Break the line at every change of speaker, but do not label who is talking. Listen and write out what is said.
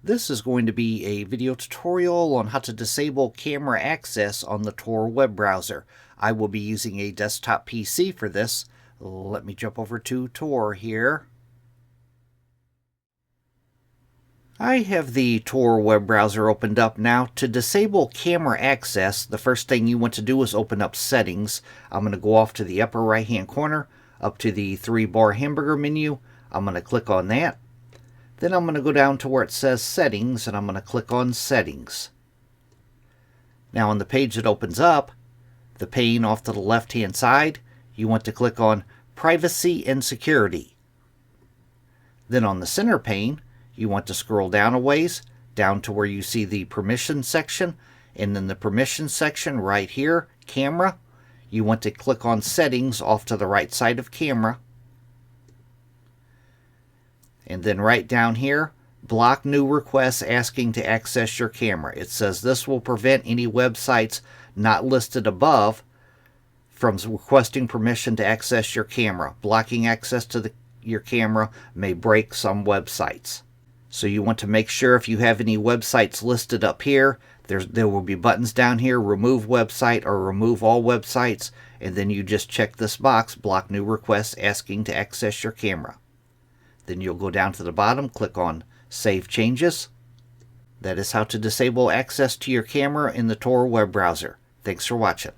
This is going to be a video tutorial on how to disable camera access on the Tor web browser. I will be using a desktop PC for this. Let me jump over to Tor here. I have the Tor web browser opened up now. To disable camera access, the first thing you want to do is open up Settings. I'm going to go off to the upper right hand corner, up to the 3-bar hamburger menu. I'm going to click on that. Then I'm going to go down to where it says Settings, and I'm going to click on Settings. Now on the page that opens up, the pane off to the left hand side, you want to click on Privacy and Security. Then on the center pane, you want to scroll down a ways, down to where you see the Permissions section, and in the Permissions section right here, Camera, you want to click on Settings off to the right side of Camera. And then right down here, block new requests asking to access your camera. It says this will prevent any websites not listed above from requesting permission to access your camera. Blocking access to your camera may break some websites. So you want to make sure if you have any websites listed up here, there will be buttons down here, remove website or remove all websites, and then you just check this box, block new requests asking to access your camera. Then you'll go down to the bottom, click on Save Changes. That is how to disable access to your camera in the Tor web browser. Thanks for watching.